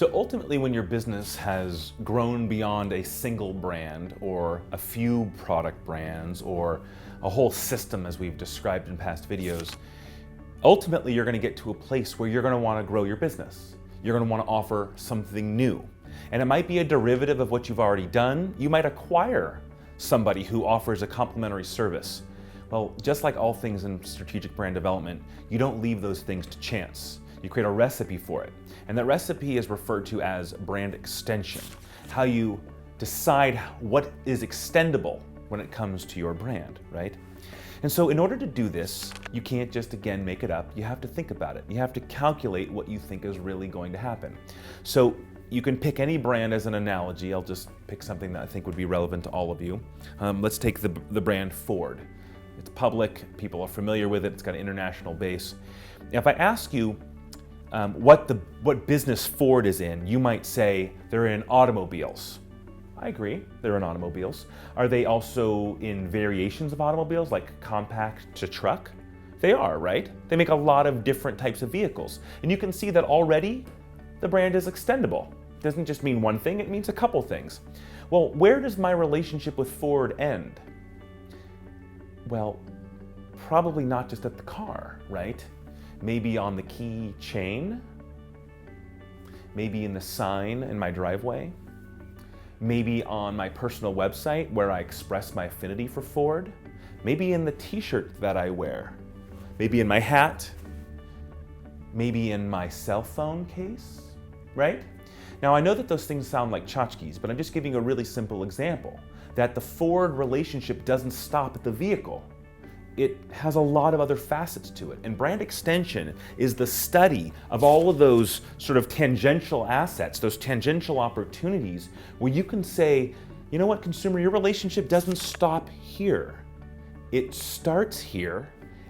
So ultimately, when your business has grown beyond a single brand or a few product brands or a whole system as we've described in past videos, ultimately you're going to get to a place where you're going to want to grow your business. You're going to want to offer something new. And it might be a derivative of what you've already done. You might acquire somebody who offers a complementary service. Well, just like all things in strategic brand development, you don't leave those things to chance. You create a recipe for it. And that recipe is referred to as brand extension, how you decide what is extendable when it comes to your brand, right? And so in order to do this, you can't just, again, make it up. You have to think about it. You have to calculate what you think is really going to happen. So you can pick any brand as an analogy. I'll just pick something that I think would be relevant to all of you. Let's take the brand Ford. It's public, people are familiar with it, it's got an international base. If I ask you what business Ford is in, you might say they're in automobiles. I agree, they're in automobiles. Are they also in variations of automobiles, like compact to truck? They are, right? They make a lot of different types of vehicles. And you can see that already the brand is extendable. It doesn't just mean one thing, it means a couple things. Well, where does my relationship with Ford end? Well, probably not just at the car, right? Maybe on the key chain, maybe in the sign in my driveway, maybe on my personal website where I express my affinity for Ford, maybe in the t-shirt that I wear, maybe in my hat, maybe in my cell phone case, right? Now I know that those things sound like tchotchkes, but I'm just giving a really simple example, that the Ford relationship doesn't stop at the vehicle. It has a lot of other facets to it. And brand extension is the study of all of those sort of tangential assets, those tangential opportunities where you can say, you know what, consumer, your relationship doesn't stop here. It starts here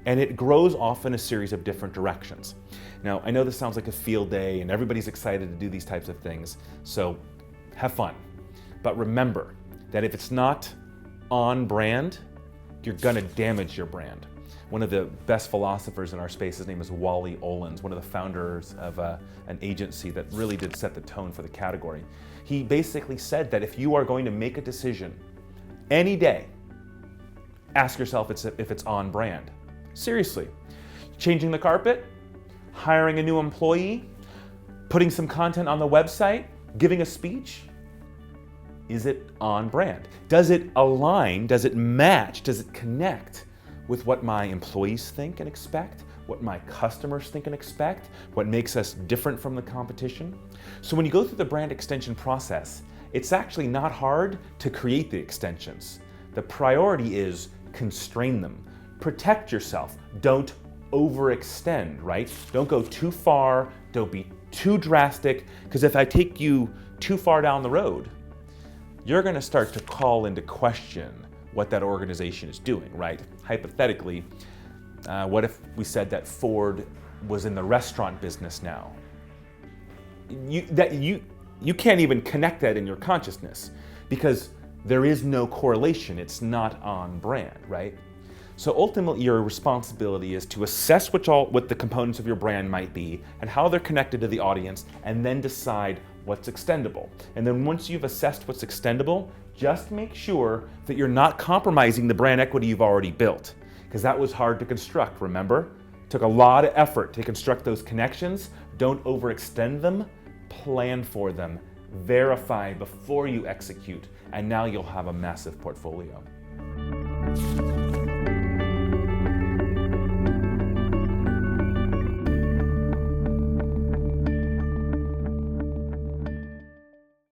and it grows off in a series of different directions. Now, I know this sounds like a field day and everybody's excited to do these types of things, so have fun. But remember that if it's not on brand, you're gonna damage your brand. One of the best philosophers in our space, his name is Wally Olins, one of the founders of an agency that really did set the tone for the category. He basically said that if you are going to make a decision any day, ask yourself if it's on brand. Seriously, changing the carpet, hiring a new employee, putting some content on the website, giving a speech, is it on brand? Does it align? Does it match? Does it connect with what my employees think and expect? What my customers think and expect? What makes us different from the competition? So when you go through the brand extension process, it's actually not hard to create the extensions. The priority is constrain them. Protect yourself. Don't overextend, right? Don't go too far. Don't be too drastic, because if I take you too far down the road, you're going to start to call into question what that organization is doing, right? Hypothetically, what if we said that Ford was in the restaurant business now? You can't even connect that in your consciousness because there is no correlation. It's not on brand, right? So ultimately, your responsibility is to assess what the components of your brand might be and how they're connected to the audience, and then decide what's extendable. And then once you've assessed what's extendable, just make sure that you're not compromising the brand equity you've already built, because that was hard to construct, remember? It took a lot of effort to construct those connections. Don't overextend them, plan for them, verify before you execute, and now you'll have a massive portfolio.